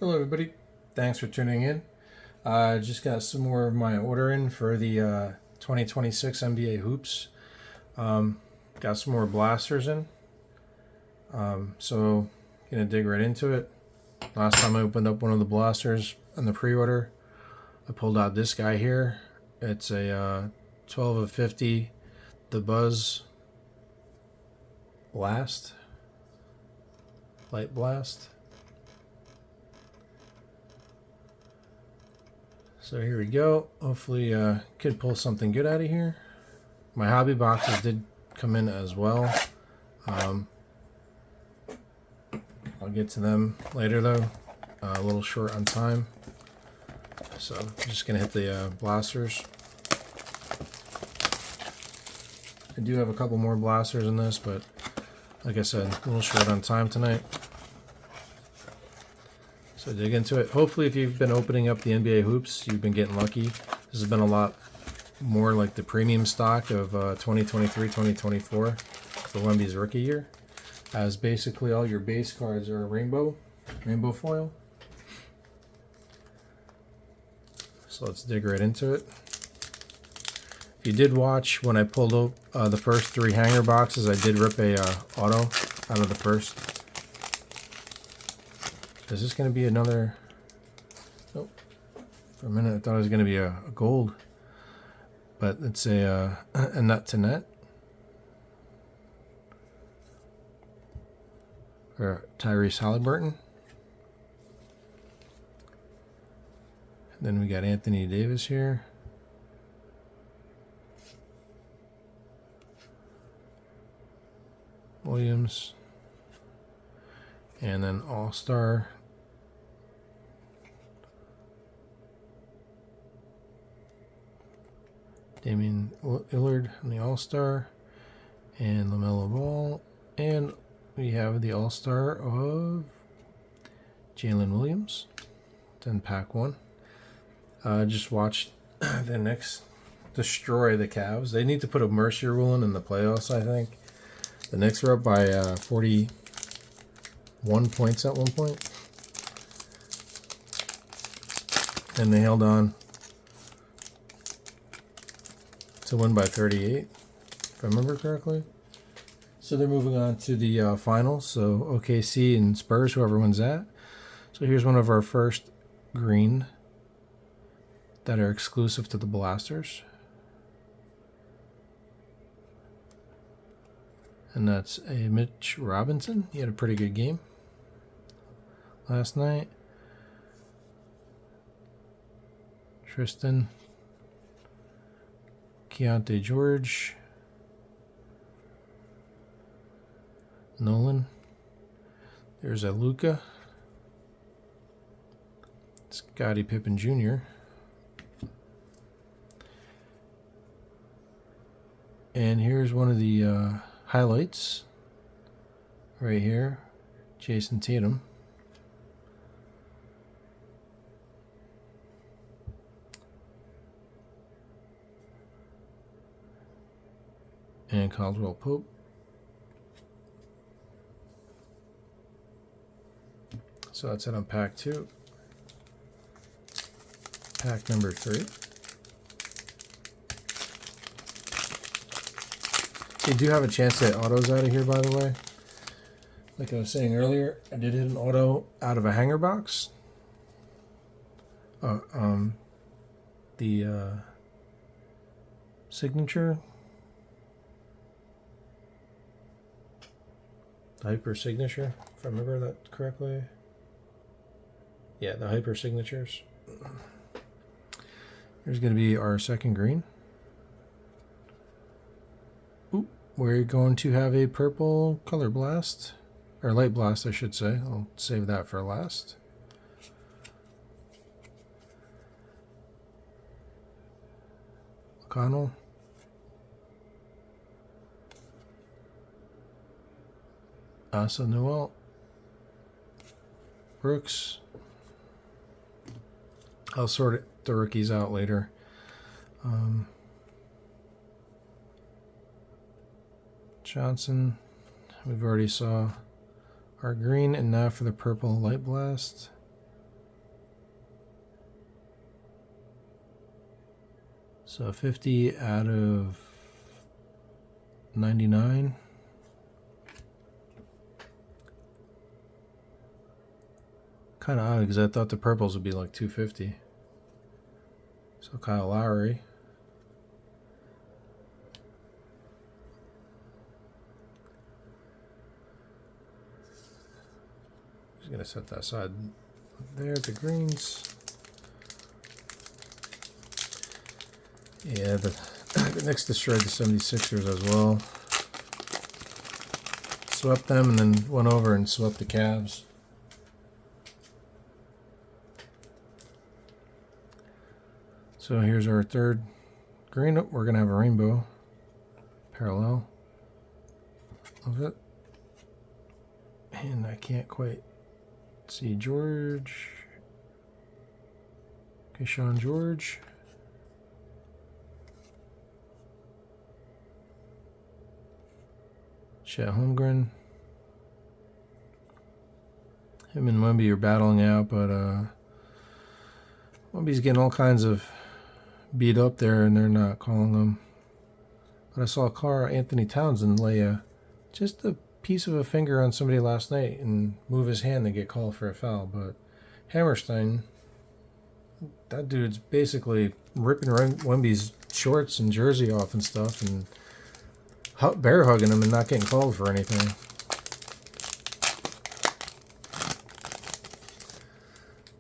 Hello, everybody. Thanks for tuning in. Just got some more of my order in for the 2026 NBA hoops. Got some more blasters in. So, gonna dig right into it. Last time I opened up one of the blasters in the pre-order, I pulled out this guy here. It's a 12 of 50, the Buzz Blast, Light Blast. So here we go. Hopefully, could pull something good out of here. My hobby boxes did come in as well. I'll get to them later though. A little short on time. So I'm just gonna hit the blasters. I do have a couple more blasters in this, but like I said, a little short on time tonight. So dig into it. Hopefully if you've been opening up the NBA hoops, you've been getting lucky. This has been a lot more like the premium stock of 2023-2024 for Wemby's rookie year, as basically all your base cards are rainbow foil. So let's dig right into it. If you did watch when I pulled up the first three hanger boxes, I did rip a auto out of the first. Is this going to be another? Nope. For a minute I thought it was going to be a gold, but it's a nut to net. Or Tyrese Halliburton. Then we got Anthony Davis here. Williams. And then All-Star. Damian Lillard on the All-Star. And LaMelo Ball. And we have the All-Star of Jalen Williams. Then pack one. Just watched the Knicks destroy the Cavs. They need to put a mercy rule in the playoffs, I think. The Knicks were up by 41 points at one point. And they held on to win by 38, if I remember correctly. So they're moving on to the finals. So OKC and Spurs, whoever wins that. So here's one of our first green that are exclusive to the blasters. And that's a Mitch Robinson. He had a pretty good game last night. Tristan. Keontae George. Nolan. There's a Luka. Scottie Pippen Jr. And here's one of the highlights right here. Jason Tatum. And Caldwell Pope. So that's it on pack 2. Pack number 3. You do have a chance to hit autos out of here, by the way. Like I was saying earlier, I did hit an auto out of a hanger box. The signature. The hyper signature, if I remember that correctly. Yeah, the hyper signatures. Here's going to be our second green. Ooh, we're going to have a purple color blast. Or light blast, I should say. I'll save that for last. O'Connell. Asa Noel. Brooks. I'll sort the rookies out later. Johnson. We've already saw our green, and now for the purple light blast. So 50 out of 99. Kind of odd because I thought the purples would be like 250. So Kyle Lowry. Just gonna set that aside there. The greens. Yeah, the Knicks destroyed the 76ers as well. Swept them and then went over and swept the Cavs. So here's our third green. Oh, we're going to have a rainbow parallel of it. And I can't quite see George. Okay, Sean George. Chet Holmgren. Him and Wemby are battling out, but Wemby's getting all kinds of beat up there, and they're not calling him. But I saw Karl Anthony Townsend lay just a piece of a finger on somebody last night and move his hand to get called for a foul. But Hammerstein, that dude's basically ripping Wemby's shorts and jersey off and stuff, and bear hugging him and not getting called for anything.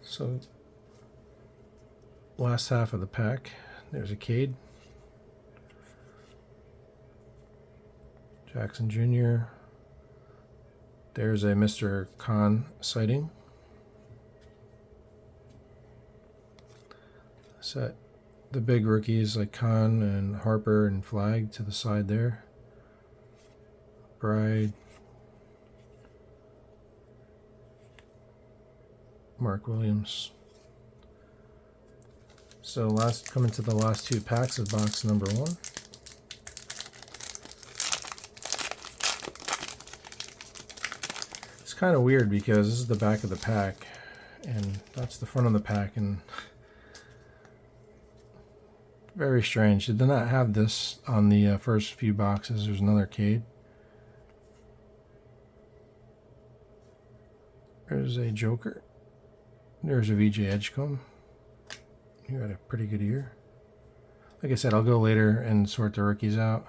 So, last half of the pack. There's a Cade. Jackson Jr. There's a Mr. Khan sighting. Set the big rookies like Khan and Harper and Flag to the side there. Bride. Mark Williams. So coming to the last two packs of box number 1. It's kind of weird because this is the back of the pack and that's the front of the pack, and very strange. They did not have this on the first few boxes. There's another Cade. There's a Joker. There's a VJ Edgecombe. You had a pretty good year. Like I said, I'll go later and sort the rookies out.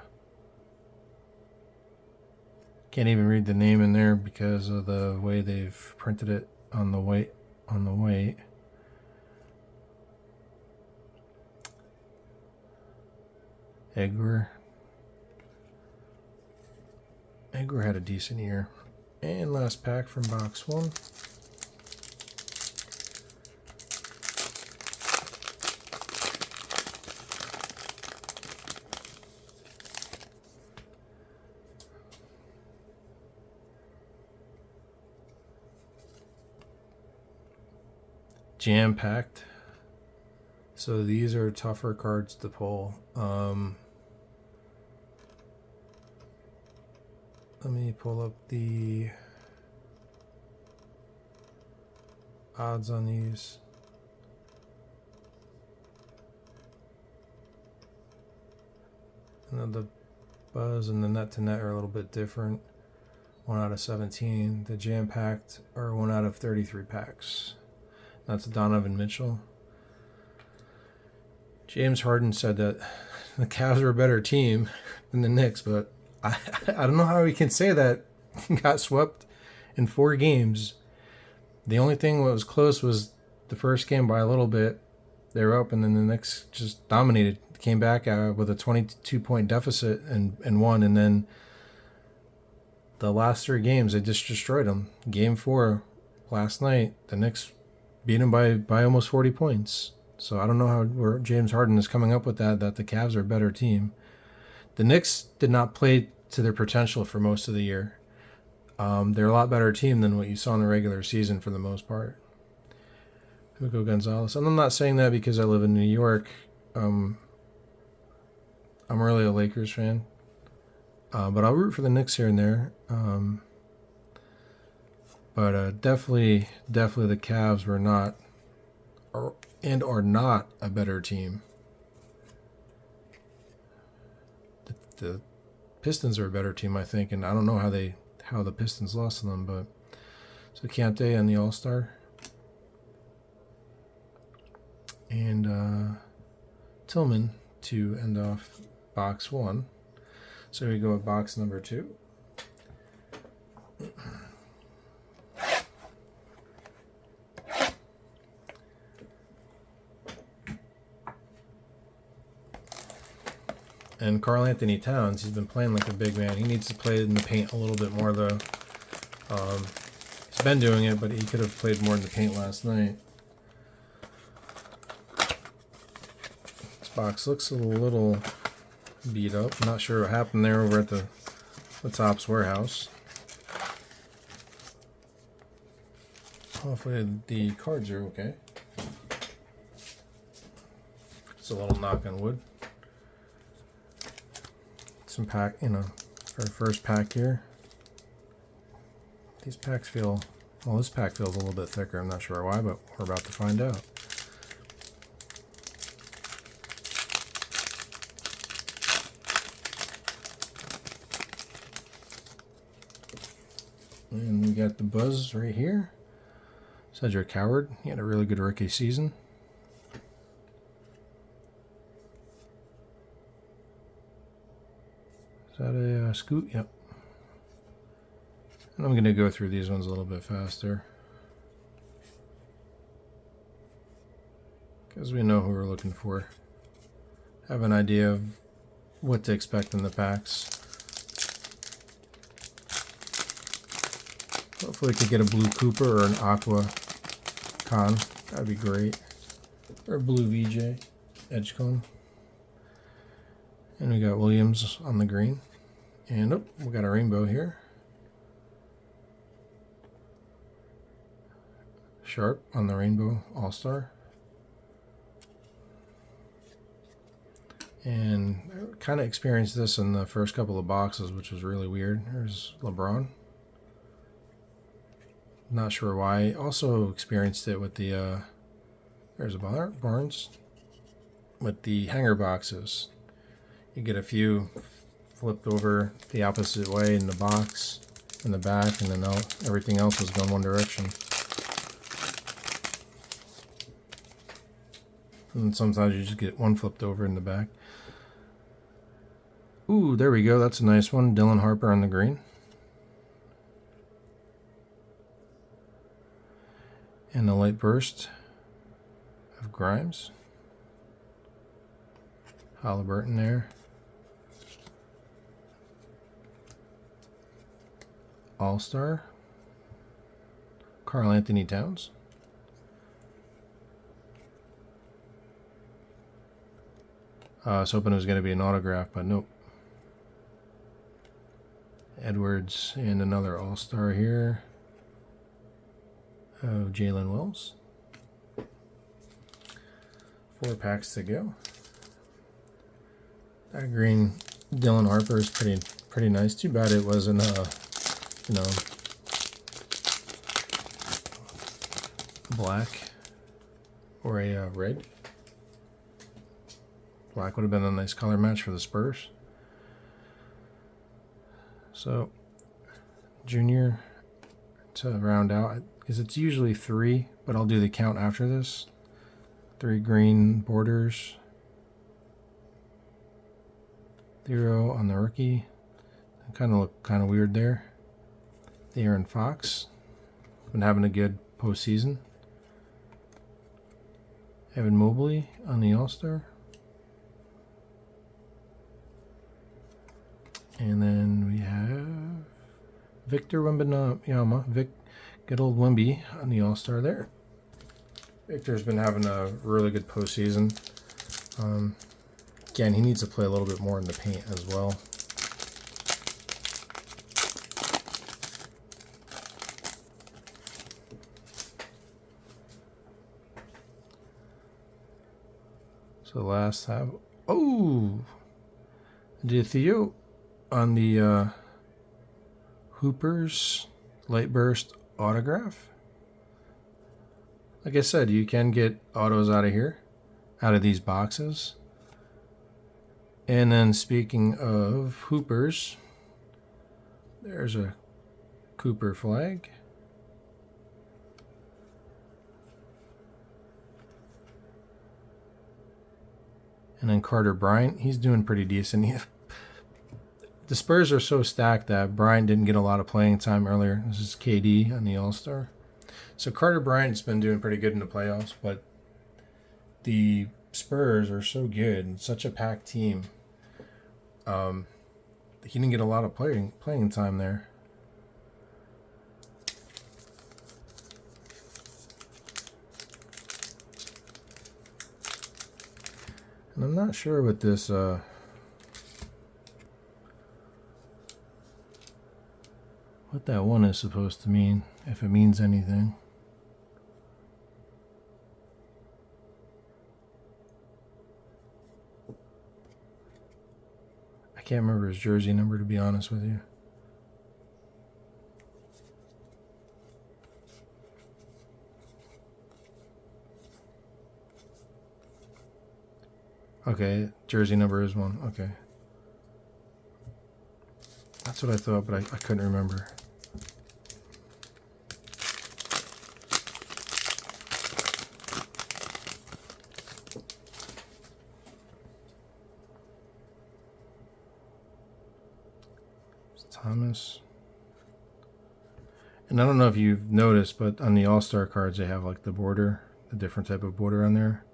Can't even read the name in there because of the way they've printed it on the white. Edgar had a decent year. And last pack from box 1. Jam-packed. So these are tougher cards to pull. Let me pull up the odds on these. And the buzz and the net to net are a little bit different. 1 out of 17. The jam-packed are 1 out of 33 packs. That's Donovan Mitchell. James Harden said that the Cavs are a better team than the Knicks, but I don't know how we can say that. Got swept in 4 games. The only thing that was close was the first game by a little bit. They were up, and then the Knicks just dominated. Came back with a 22-point deficit and won. And then the last 3 games, they just destroyed them. Game 4 last night, the Knicks beat them by almost 40 points. So I don't know where James Harden is coming up with that the Cavs are a better team. The Knicks did not play to their potential for most of the year. They're a lot better team than what you saw in the regular season for the most part. Hugo Gonzalez. And I'm not saying that because I live in New York. I'm really a Lakers fan. But I'll root for the Knicks here and there. But definitely the Cavs were not and are not a better team. the Pistons are a better team, I think, and I don't know how the Pistons lost to them, but so Kante on the All-Star. And Tillman to end off box 1. So we go with box number 2. And Karl Anthony Towns, he's been playing like a big man. He needs to play in the paint a little bit more, though. He's been doing it, but he could have played more in the paint last night. This box looks a little beat up. I'm not sure what happened there over at the Topps warehouse. Hopefully the cards are okay. It's a little knock on wood. Some pack, our first pack here. These packs feel, well, this pack feels a little bit thicker. I'm not sure why, but we're about to find out. And we got the Buzz right here. Cedric Howard, he had a really good rookie season. Is that a Scoot? Yep. And I'm going to go through these ones a little bit faster, because we know who we're looking for. Have an idea of what to expect in the packs. Hopefully we could get a Blue Cooper or an Aqua Con. That'd be great. Or a Blue VJ Edgecomb. And we got Williams on the green. And oh, we got a rainbow here. Sharp on the rainbow All-Star. And I kind of experienced this in the first couple of boxes, which was really weird. There's LeBron. Not sure why. Also experienced it with the there's a Barnes with the hanger boxes. You get a few flipped over the opposite way in the box in the back, and then everything else was going one direction. And sometimes you just get one flipped over in the back. Ooh, there we go. That's a nice one. Dylan Harper on the green. And the light burst of Grimes. Halliburton there. All-Star. Karl Anthony Towns. I was hoping it was going to be an autograph, but nope. Edwards and another All-Star here of Jalen Wells. 4 packs to go. That green Dylan Harper is pretty nice. Too bad it wasn't black or a red. Black would have been a nice color match for the Spurs. So, Junior to round out, because it's usually 3, but I'll do the count after this. 3 green borders. 0 on the rookie. Kind of look kind of weird there. The Aaron Fox. Been having a good postseason. Evan Mobley on the All-Star. And then we have Victor Wembanyama. Good old Wemby on the All-Star there. Victor's been having a really good postseason. Again, he needs to play a little bit more in the paint as well. So last have Theo on the Hoopers Light Burst autograph. Like I said, you can get autos out of here, out of these boxes. And then speaking of Hoopers, there's a Cooper flag. And then Carter Bryant, he's doing pretty decent. The Spurs are so stacked that Bryant didn't get a lot of playing time earlier. This is KD on the All-Star. So Carter Bryant's been doing pretty good in the playoffs, but the Spurs are so good and such a packed team. He didn't get a lot of playing time there. And I'm not sure what this what that one is supposed to mean, if it means anything. I can't remember his jersey number, to be honest with you. Okay, jersey number is 1. Okay. That's what I thought, but I couldn't remember. It's Thomas. And I don't know if you've noticed, but on the All-Star cards, they have like the border, the different type of border on there,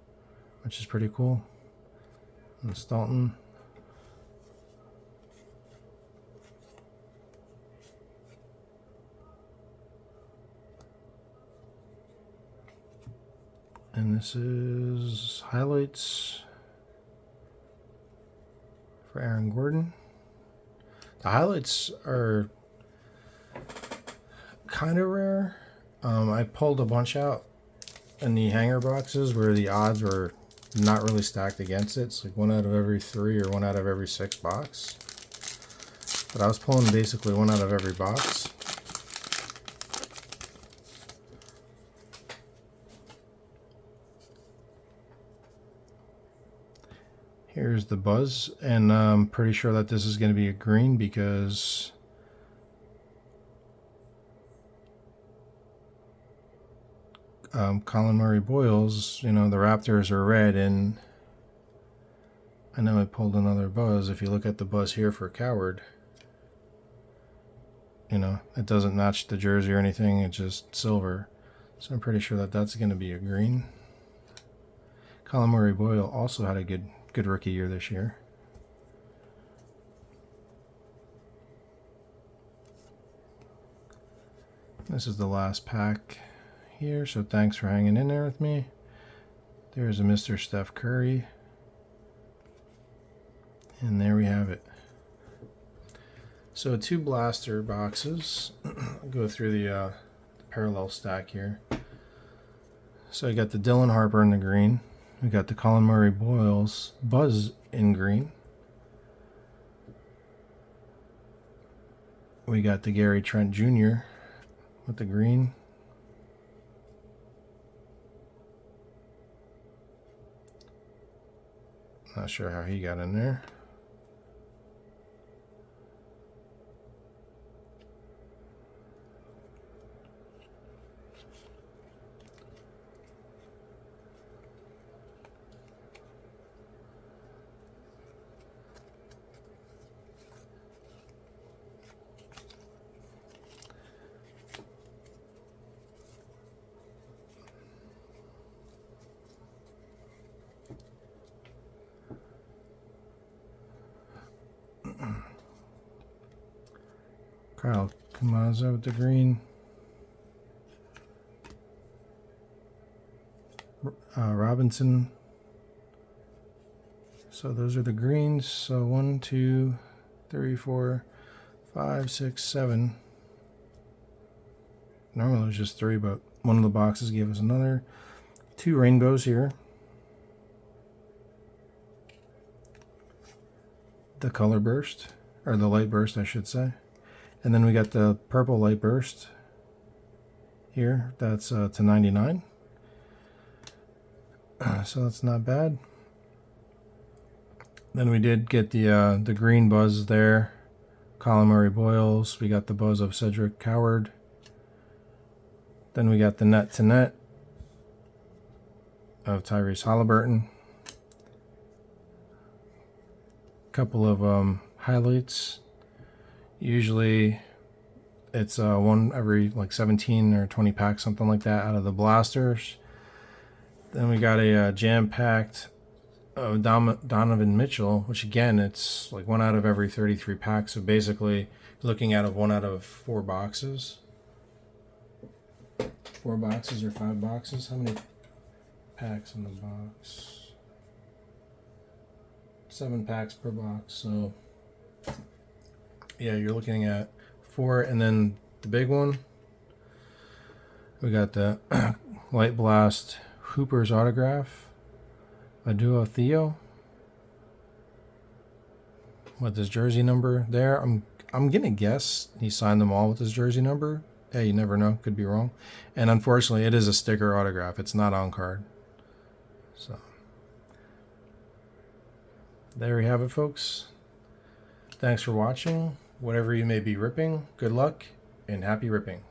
which is pretty cool. And Staunton. And this is highlights for Aaron Gordon. The highlights are kind of rare. I pulled a bunch out in the hanger boxes where the odds were not really stacked against it. It's like 1 out of every 3 or 1 out of every 6 box. But I was pulling basically 1 out of every box. Here's the Buzz, and I'm pretty sure that this is going to be a green because Colin Murray-Boyles, you know, the Raptors are red, and I know I pulled another Buzz. If you look at the Buzz here for Coward, you know, it doesn't match the jersey or anything, it's just silver. So I'm pretty sure that that's going to be a green. Colin Murray-Boyle also had a good rookie year this year. This is the last pack here, so thanks for hanging in there with me. There's a Mr. Steph Curry. And there we have it. So 2 blaster boxes. I'll go through the parallel stack here. So I got the Dylan Harper in the green. We got the Colin Murray-Boyles Buzz in green. We got the Gary Trent Jr. with the green. Not sure how he got in there. Kyle Kamaza with the green. Robinson. So those are the greens. So 1, 2, 3, 4, 5, 6, 7. Normally it was just 3, but one of the boxes gave us another. 2 rainbows here. The color burst, or the light burst, I should say. And then we got the purple light burst here. That's to 99. So that's not bad. Then we did get the green buzz there. Colin Murray Boyles. We got the buzz of Cedric Coward. Then we got the net to net of Tyrese Halliburton. Couple of highlights. Usually it's one every like 17 or 20 packs, something like that, out of the blasters. Then we got a jam-packed of Donovan Mitchell, which again, it's like one out of every 33 packs. So basically looking at one out of 4 boxes. 4 boxes or 5 boxes? How many packs in the box? 7 packs per box. So yeah, you're looking at 4. And then the big one, we got the Light Blast Hooper's autograph. Adua Theo with his jersey number there. I'm gonna guess he signed them all with his jersey number. Hey, you never know, could be wrong. And unfortunately, it is a sticker autograph. It's not on card. So there you have it, folks. Thanks for watching. Whatever you may be ripping, good luck and happy ripping.